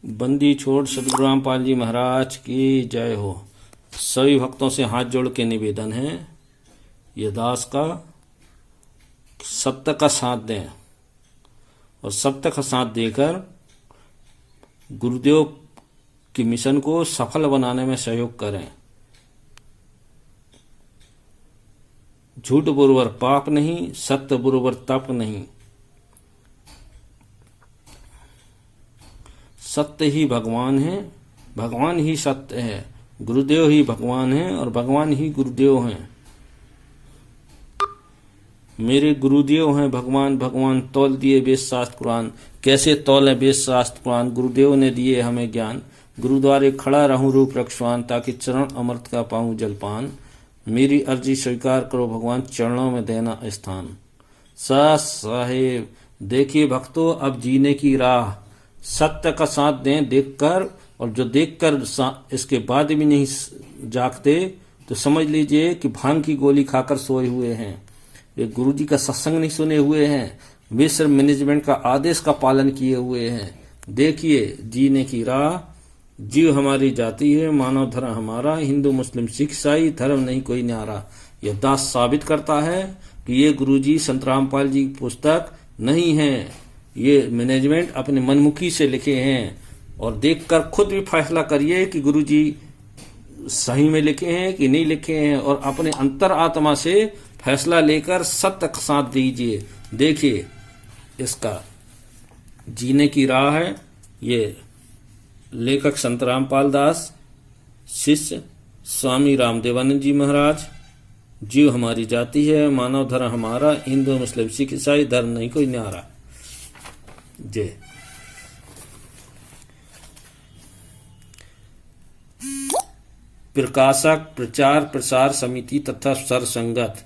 बंदी छोड़ सदगुरु रामपाल जी महाराज की जय हो। सभी भक्तों से हाथ जोड़ के निवेदन है, ये दास का सत्य का साथ दें और सत्य का साथ देकर गुरुदेव के मिशन को सफल बनाने में सहयोग करें। झूठ बरोबर पाप नहीं, सत्य बरोबर तप नहीं। सत्य ही भगवान है, भगवान ही सत्य है, गुरुदेव ही भगवान है और भगवान ही गुरुदेव हैं। मेरे गुरुदेव हैं भगवान, भगवान तौल दिए वेद शास्त्र कुरान। कैसे तौले वेद शास्त्र कुरान? गुरुदेव ने दिए हमें ज्ञान। गुरुद्वारे खड़ा रहूं रूप रक्षवान, ताकि चरण अमृत का पाऊं जलपान। मेरी अर्जी स्वीकार करो भगवान, चरणों में देना स्थान। साहेब देखिए भक्तों, अब जीने की राह सत्य का साथ दें देखकर, और जो देखकर इसके बाद भी नहीं जागते तो समझ लीजिए कि भांग की गोली खाकर सोए हुए हैं। ये गुरुजी का सत्संग नहीं सुने हुए हैं, वे सिर्फ मैनेजमेंट का आदेश का पालन किए हुए हैं। देखिए जीने की राह, जीव हमारी जाति है, मानव धर्म हमारा, हिंदू मुस्लिम सिख ईसाई धर्म नहीं कोई न्यारा। यह दास साबित करता है कि ये गुरुजी संत रामपाल जी की पुस्तक नहीं है, ये मैनेजमेंट अपने मनमुखी से लिखे हैं। और देखकर खुद भी फैसला करिए कि गुरुजी सही में लिखे हैं कि नहीं लिखे हैं, और अपने अंतर आत्मा से फैसला लेकर सत्य का साथ दीजिए। देखिए इसका जीने की राह है। ये लेखक संत रामपाल दास, शिष्य स्वामी रामदेवानंद जी महाराज। जीव हमारी जाति है, मानव धर्म हमारा, हिंदू मुस्लिम सिख ईसाई धर्म नहीं कोई न्यारा। जय। प्रकाशक प्रचार प्रसार समिति तथा सरसंगत,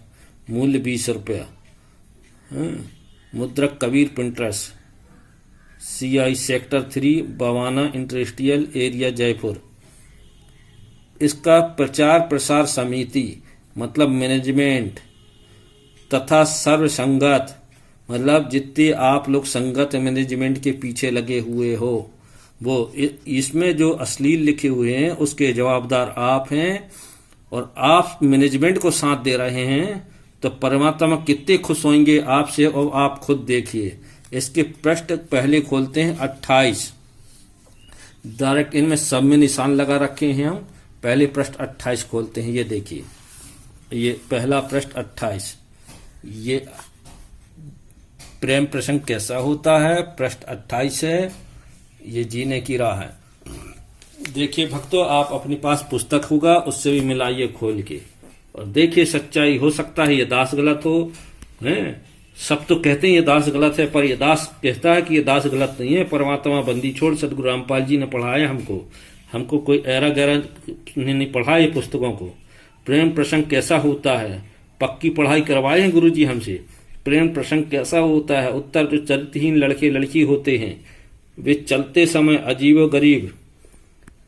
मूल्य 20 रुपया। मुद्रक Kabir printers, CI sector 3 Bawana industrial area Jaipur. इसका प्रचार प्रसार समिति मतलब मैनेजमेंट तथा सर्व संगत मतलब जितने आप लोग संगत मैनेजमेंट के पीछे लगे हुए हो, वो इसमें जो अश्लील लिखे हुए हैं उसके जवाबदार आप हैं, और आप मैनेजमेंट को साथ दे रहे हैं तो परमात्मा कितने खुश होंगे आपसे, और आप खुद देखिए। इसके पृष्ठ पहले खोलते हैं 28, डायरेक्ट इनमें सब में निशान लगा रखे हैं हम। पहले पृष्ठ 28 खोलते हैं, ये देखिए, ये पहला पृष्ठ 28। ये प्रेम प्रसंग कैसा होता है, पृष्ठ 28 है। ये जीने की राह है। देखिए भक्तों, आप अपने पास पुस्तक होगा उससे भी मिलाइए खोल के, और देखिए सच्चाई। हो सकता है ये दास गलत हो, हैं? सब तो कहते हैं ये दास गलत है, पर ये दास कहता है कि ये दास गलत नहीं है। परमात्मा बंदी छोड़ सदगुरु रामपाल जी ने पढ़ाया हमको कोई ऐरा गैरा ने नहीं पढ़ाया ये पुस्तकों को। प्रेम प्रसंग कैसा होता है, पक्की पढ़ाई करवाए हैं गुरु जी हमसे। प्रेम प्रसंग कैसा होता है, उत्तर जो चरित्रहीन लड़के लड़की होते हैं, वे चलते समय अजीबो गरीब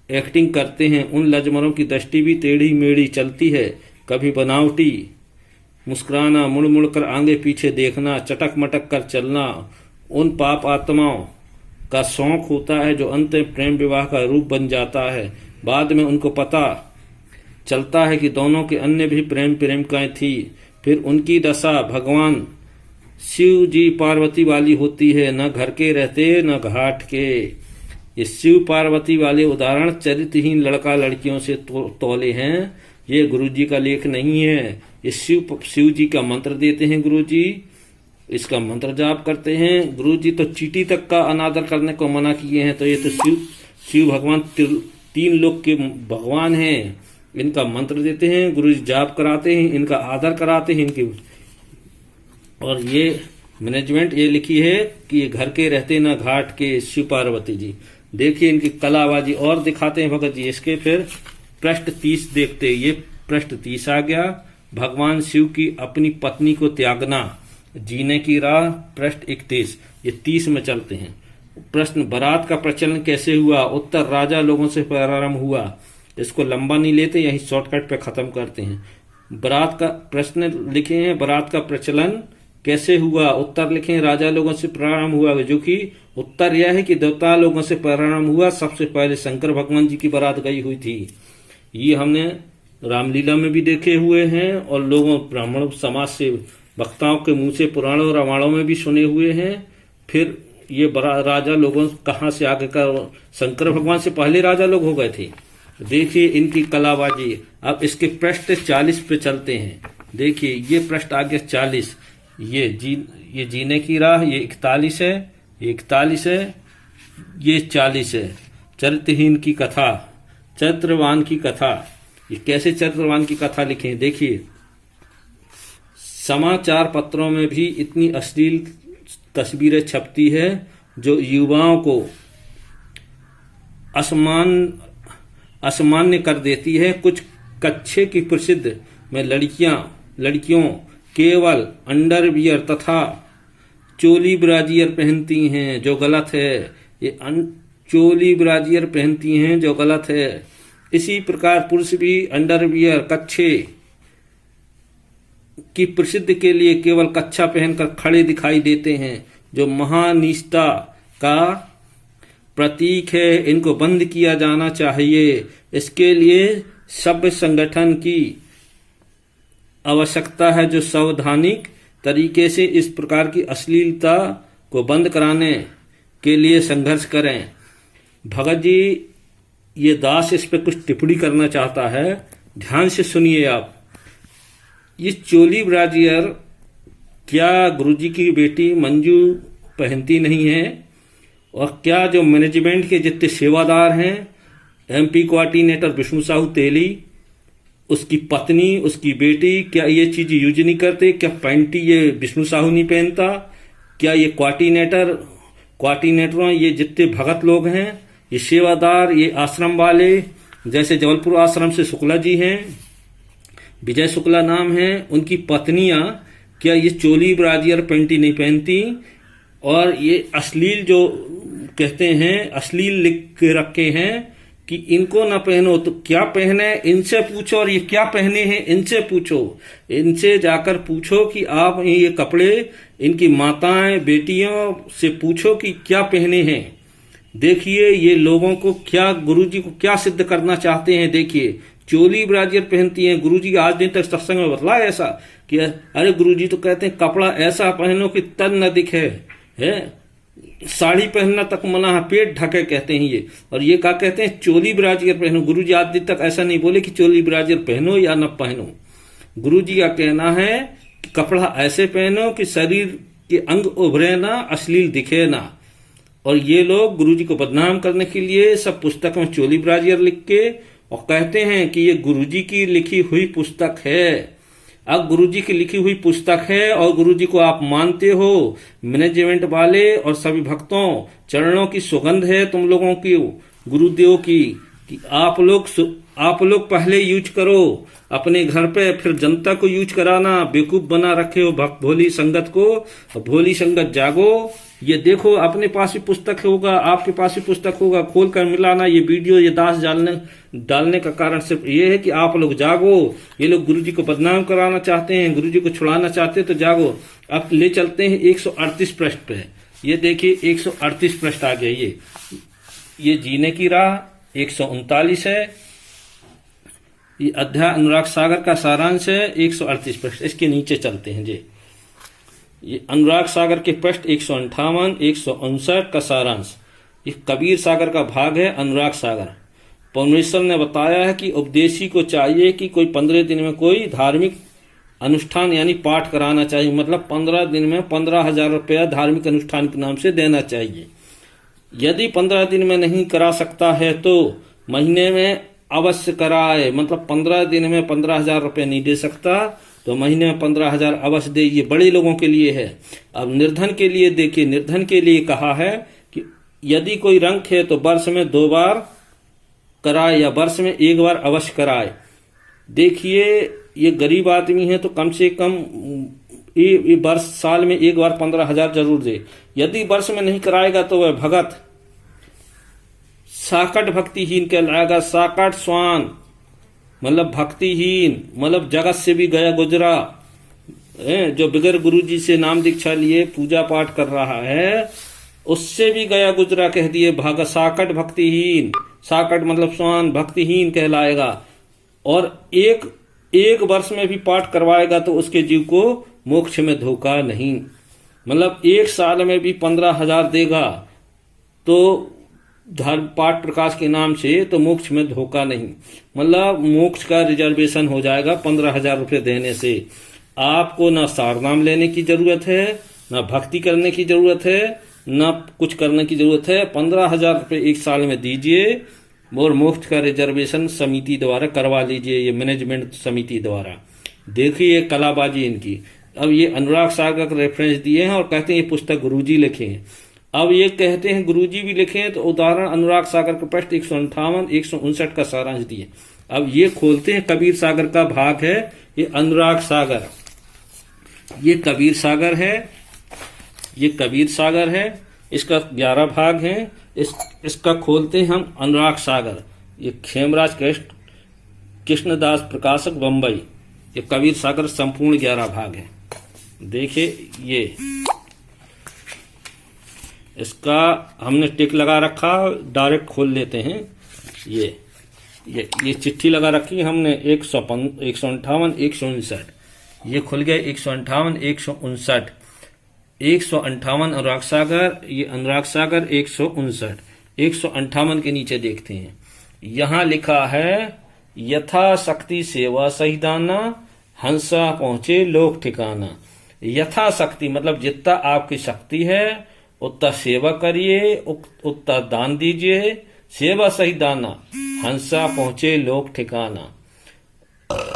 एक्टिंग करते हैं। उन लजमरों की दृष्टि भी टेढ़ी मेढ़ी चलती है, कभी बनावटी मुस्कुराना, मुड़ मुड़ कर आगे पीछे देखना, चटक मटक कर चलना। उन पाप आत्माओं का शौक होता है जो अंत में प्रेम विवाह का रूप बन जाता है। बाद में उनको पता चलता है कि दोनों के अन्य भी प्रेमिकाएं थी। फिर उनकी दशा भगवान शिव जी पार्वती वाली होती है, न घर के रहते न घाट के। ये शिव पार्वती वाले उदाहरण चरित्रहीन लड़का लड़कियों से तौले हैं, ये गुरुजी का लेख नहीं है। ये शिव जी का मंत्र देते हैं गुरुजी, इसका मंत्र जाप करते हैं गुरुजी। तो चींटी तक का अनादर करने को मना किए हैं, तो ये तो शिव भगवान 3 लोक के भगवान हैं। इनका मंत्र देते हैं गुरुजी, जाप कराते हैं, इनका आदर कराते हैं इनके। और ये मैनेजमेंट ये लिखी है कि ये घर के रहते न घाट के, शिव पार्वती जी। देखिए इनकी कलाबाजी और दिखाते हैं भगत जी। इसके फिर पृष्ठ 30 देखते हैं, ये पृष्ठ 30 आ गया। भगवान शिव की अपनी पत्नी को त्यागना, जीने की राह, पृष्ठ 31। ये 30 में चलते हैं। प्रश्न, बारात का प्रचलन कैसे हुआ? उत्तर, राजा लोगों से प्रारंभ हुआ। इसको लंबा नहीं लेते, यही शॉर्टकट पे खत्म करते हैं। बारात का प्रश्न लिखे हैं, बारात का प्रचलन कैसे हुआ? उत्तर लिखें, राजा लोगों से प्रारंभ हुआ, जो कि उत्तर यह है कि देवता लोगों से प्रारंभ हुआ। सबसे पहले शंकर भगवान जी की बारात गई हुई थी। ये हमने रामलीला में भी देखे हुए हैं और लोगों ब्राह्मण समाज से वक्ताओं के मुंह से पुराणों रामायणों में भी सुने हुए हैं। फिर ये राजा लोगों कहाँ से आगे का, शंकर भगवान से पहले राजा लोग हो गए थे। देखिए इनकी कलाबाजी। अब इसके पृष्ठ 40 पे चलते हैं। देखिए ये पृष्ठ आ गया 40। ये जीने की राह, ये 41 है, ये 41 है, ये 40 है। चरित्रहीन की कथा, चरित्रवान की कथा। ये कैसे चरित्रवान की कथा लिखें? देखिए समाचार पत्रों में भी इतनी अश्लील तस्वीरें छपती है जो युवाओं को असमान्य कर देती है। कुछ कच्छे की प्रसिद्ध में लड़कियों केवल अंडरवियर तथा चोली ब्राजियर पहनती हैं, जो गलत है। ये चोली ब्राजियर पहनती हैं, जो गलत है। इसी प्रकार पुरुष भी अंडरवियर कच्छे की प्रसिद्ध के लिए केवल कच्छा पहनकर खड़े दिखाई देते हैं, जो महानिष्ठा का प्रतीक है। इनको बंद किया जाना चाहिए। इसके लिए सभ्य संगठन की आवश्यकता है, जो संवैधानिक तरीके से इस प्रकार की अश्लीलता को बंद कराने के लिए संघर्ष करें। भगत जी, ये दास इस पे कुछ टिप्पणी करना चाहता है, ध्यान से सुनिए आप। ये चोली ब्राजियर क्या गुरुजी की बेटी मंजू पहनती नहीं है? और क्या जो मैनेजमेंट के जितने सेवादार हैं, एमपी कोऑर्डिनेटर विष्णु साहू तेली, उसकी पत्नी, उसकी बेटी, क्या ये चीज यूज नहीं करते? क्या पैंटी ये विष्णु साहू नहीं पहनता? क्या ये कोऑर्डिनेटर ये जितने भगत लोग हैं, ये सेवादार, ये आश्रम वाले, जैसे जबलपुर आश्रम से शुक्ला जी हैं, विजय शुक्ला नाम है, उनकी पत्नियां क्या ये चोली ब्राजियर पैंटी नहीं पहनती? और ये अश्लील जो कहते हैं, अश्लील लिख के रखे हैं कि इनको ना पहनो, तो क्या पहने इनसे पूछो। और ये क्या पहने हैं इनसे पूछो, इनसे जाकर पूछो कि आप ये कपड़े, इनकी माताएं बेटियों से पूछो कि क्या पहने हैं। देखिए ये लोगों को क्या, गुरुजी को क्या सिद्ध करना चाहते हैं। देखिए चोली ब्राजियर पहनती हैं। गुरुजी आज दिन तक सत्संग में बतलाया ऐसा कि अरे गुरुजी तो कहते हैं कपड़ा ऐसा पहनो कि तन न दिखे, है साड़ी पहनना तक मना है, पेट ढके कहते हैं ये। और ये क्या कहते हैं? चोली ब्राजियर पहनो। गुरुजी आज दिन तक ऐसा नहीं बोले कि चोली ब्राजियर पहनो या न पहनो। गुरुजी का कहना है कि कपड़ा ऐसे पहनो कि शरीर के अंग उभरे ना, अश्लील दिखे ना। और ये लोग गुरुजी को बदनाम करने के लिए सब पुस्तक में चोली ब्राजियर लिख के और कहते हैं कि ये गुरुजी की लिखी हुई पुस्तक है। अब गुरुजी की लिखी हुई पुस्तक है और गुरुजी को आप मानते हो, मैनेजमेंट वाले और सभी भक्तों, चरणों की सुगंध है तुम लोगों की, गुरुदेव की, कि आप लोग पहले यूज करो अपने घर पे, फिर जनता को यूज कराना। बेवकूफ बना रखे हो भोली संगत को, भोली संगत जागो। ये देखो अपने पास भी पुस्तक होगा, आपके पास भी पुस्तक होगा, खोल कर मिलाना। ये वीडियो ये दास डालने का कारण सिर्फ ये है कि आप लोग जागो। ये लोग गुरुजी को बदनाम कराना चाहते हैं, गुरुजी को छुड़ाना चाहते हैं, तो जागो। अब ले चलते हैं 138 पृष्ठ पे। ये देखिए 138 पृष्ठ आ गया। ये जीने की राह 139 है। ये अध्याय अनुराग सागर का सारांश है 138 पृष्ठ। इसके नीचे चलते हैं जी। ये अनुराग सागर के पृष्ठ 158, 159 का सारांश। ये कबीर सागर का भाग है। अनुराग सागर, परमेश्वर ने बताया है कि उपदेशी को चाहिए कि कोई 15 दिन में कोई धार्मिक अनुष्ठान यानी पाठ कराना चाहिए। मतलब 15 दिन में 15,000 रुपया धार्मिक अनुष्ठान के नाम से देना चाहिए। यदि 15 दिन में नहीं करा सकता है तो महीने में अवश्य कराए। मतलब 15 दिन में 15,000 रुपये नहीं दे सकता तो महीने में 15,000 अवश्य दे। ये बड़े लोगों के लिए है। अब निर्धन के लिए देखिए, निर्धन के लिए कहा है कि यदि कोई रंग है तो वर्ष में 2 बार कराए या वर्ष में 1 बार अवश्य कराए। देखिए ये गरीब आदमी है तो कम से कम ये वर्ष साल में 1 बार 15,000 जरूर दे। यदि वर्ष में नहीं कराएगा तो वह भगत साकट भक्तिहीन कहलाएगा। साकट स्वान मतलब भक्तिहीन, मतलब जगत से भी गया गुजरा, जो बगैर गुरुजी से नाम दीक्षा लिए पूजा पाठ कर रहा है, उससे भी गया गुजरा कह दिए भाग साकट भक्तिहीन। साकट मतलब स्वान, भक्तिहीन कहलाएगा। और एक वर्ष में भी पाठ करवाएगा तो उसके जीव को मोक्ष में धोखा नहीं। मतलब 1 साल में भी 15,000 देगा तो धर्म पाठ प्रकाश के नाम से, तो मोक्ष में धोखा नहीं। मतलब मोक्ष का रिजर्वेशन हो जाएगा 15,000 रुपये देने से। आपको ना सारनाम लेने की जरूरत है, ना भक्ति करने की जरूरत है, ना कुछ करने की जरूरत है। 15,000 रुपये 1 साल में दीजिए और मोक्ष का रिजर्वेशन समिति द्वारा करवा लीजिए, ये मैनेजमेंट समिति द्वारा। देखिए कलाबाजी इनकी। अब ये अनुराग सागर का रेफरेंस दिए हैं और कहते हैं ये पुस्तक गुरुजी लिखे हैं। अब ये कहते हैं गुरुजी भी लिखे हैं, तो उदाहरण अनुराग सागर का पृष्ठ 158 159 का सारांश दिए। अब ये खोलते हैं, कबीर सागर का भाग है ये अनुराग सागर, ये कबीर सागर है, ये कबीर सागर है, इसका 11 भाग है। इसका खोलते हैं हम अनुराग सागर, ये खेमराज कृष्णदास प्रकाशक बंबई, ये कबीर सागर संपूर्ण 11 भाग है। देखिए ये इसका हमने टिक लगा रखा, डायरेक्ट खोल लेते हैं। ये चिट्ठी लगा रखी है हमने 158 159, ये खुल गया 158 159 158 अनुराग सागर, ये अनुराग सागर 159 158 के नीचे देखते हैं, यहां लिखा है यथा शक्ति सेवा सहिदाना, हंसा पहुंचे लोक ठिकाना। यथा शक्ति मतलब जितना आपकी शक्ति है उतना सेवा करिए, उतना दान दीजिए। सेवा सहिदाना, हंसा पहुंचे लोक ठिकाना।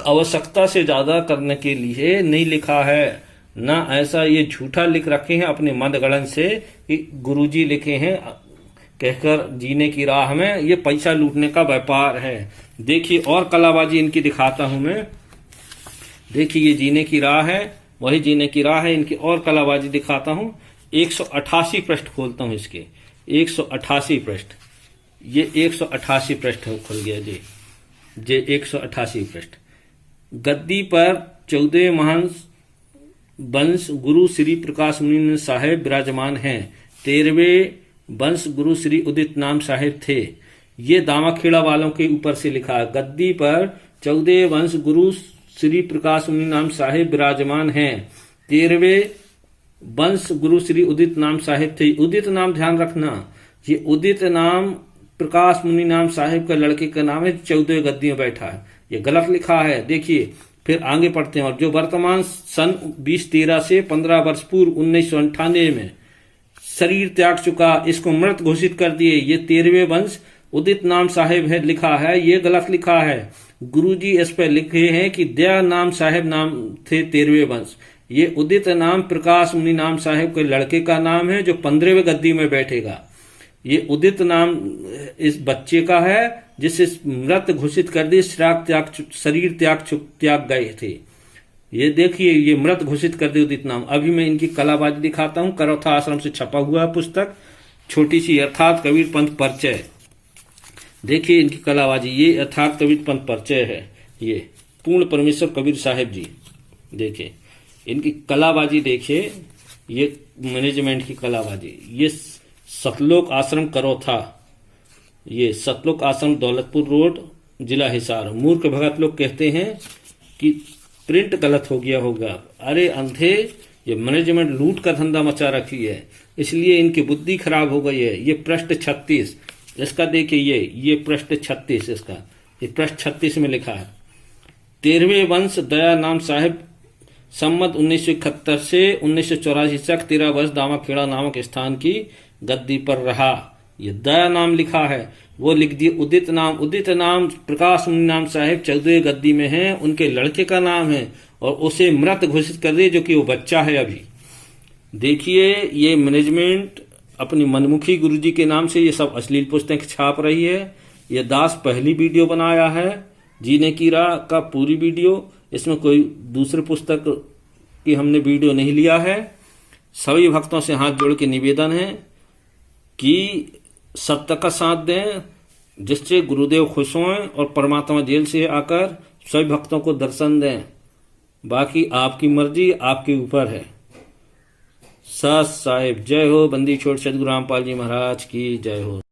आवश्यकता से ज्यादा करने के लिए नहीं लिखा है ना, ऐसा ये झूठा लिख रखे हैं अपने मंदगड़न से कि गुरुजी लिखे हैं कहकर जीने की राह में, ये पैसा लूटने का व्यापार है। देखिए और कलाबाजी इनकी दिखाता हूं मैं। देखिए ये जीने की राह है, वही जीने की राह है, इनकी और कलाबाजी दिखाता हूं। 188 पृष्ठ खोलता हूं इसके, 188 पृष्ठ, ये 188 पृष्ठ खुल गया जी, जे 188 पृष्ठ। गद्दी पर 14 महान वंश गुरु श्री प्रकाश मुनि साहेब विराजमान हैं। 13वें वंश गुरु श्री उदित नाम साहेब थे। ये दामाखेड़ा वालों के ऊपर से लिखा है। गद्दी पर 14 वंश गुरु श्री प्रकाश मुनि नाम साहेब विराजमान हैं। 13वें वंश गुरु श्री उदित नाम साहेब थे। उदित नाम ध्यान रखना, ये उदित नाम प्रकाश मुनि नाम साहेब का लड़के का नाम है, 14 गद्दी में बैठा है, ये गलत लिखा है। देखिए फिर आगे पढ़ते हैं। और जो वर्तमान सन 2013 से 15 वर्ष पूर्व 1998 में शरीर त्याग चुका, इसको मृत घोषित कर दिए, ये 13वें वंश उदित नाम साहेब है लिखा है, ये गलत लिखा है। गुरुजी इस पर लिखे हैं कि दया नाम साहेब नाम थे 13वें वंश। ये उदित नाम प्रकाश मुनि नाम साहेब के लड़के का नाम है जो 15वें गद्दी में बैठेगा। ये उदित नाम इस बच्चे का है जिसे मृत घोषित कर दिए, शरीर त्याग गए थे। ये देखिए ये मृत घोषित कर दिए उदित नाम। अभी मैं इनकी कलाबाजी दिखाता हूं। करौथा आश्रम से छपा हुआ है पुस्तक, छोटी सी अर्थात कबीर पंथ परिचय। देखिए इनकी कलाबाजी, ये अर्थात कबीर पंथ परिचय है, ये पूर्ण परमेश्वर कबीर साहेब जी। देखिए इनकी कलाबाजी, देखिए ये मैनेजमेंट की कलाबाजी। ये सतलोक आश्रम करौथा, ये सतलोक आश्रम दौलतपुर रोड जिला हिसार। मूर्ख भगत लोग कहते हैं कि प्रिंट गलत हो गया होगा। अरे अंधे, ये मैनेजमेंट लूट का धंधा मचा रखी है, इसलिए इनकी बुद्धि खराब हो गई है। ये पृष्ठ 36 इसका देखिए, ये पृष्ठ 36 इसका, ये पृष्ठ 36 में लिखा है 13वें वंश दया नाम साहेब सम्मत 1971 से 1984 तक 13 वर्ष दामाखेड़ा नामक स्थान की गद्दी पर रहा। ये दया नाम लिखा है, वो लिख दिए उदित नाम। उदित नाम प्रकाश मुनि नाम साहेब 14 गद्दी में हैं, उनके लड़के का नाम है और उसे मृत घोषित कर दिए जो कि वो बच्चा है अभी। देखिए ये मैनेजमेंट अपनी मनमुखी गुरुजी के नाम से ये सब अश्लील पुस्तकें छाप रही है। ये दास पहली वीडियो बनाया है जीने की राह का, पूरी वीडियो, इसमें कोई दूसरे पुस्तक की हमने वीडियो नहीं लिया है। सभी भक्तों से हाथ जोड़ के निवेदन है कि सत्य का साथ दें, जिससे गुरुदेव खुश हों और परमात्मा जेल से आकर सभी भक्तों को दर्शन दें। बाकी आपकी मर्जी, आपके ऊपर है। साहब जय हो। बंदी छोड़ सदगुरु रामपाल जी महाराज की जय हो।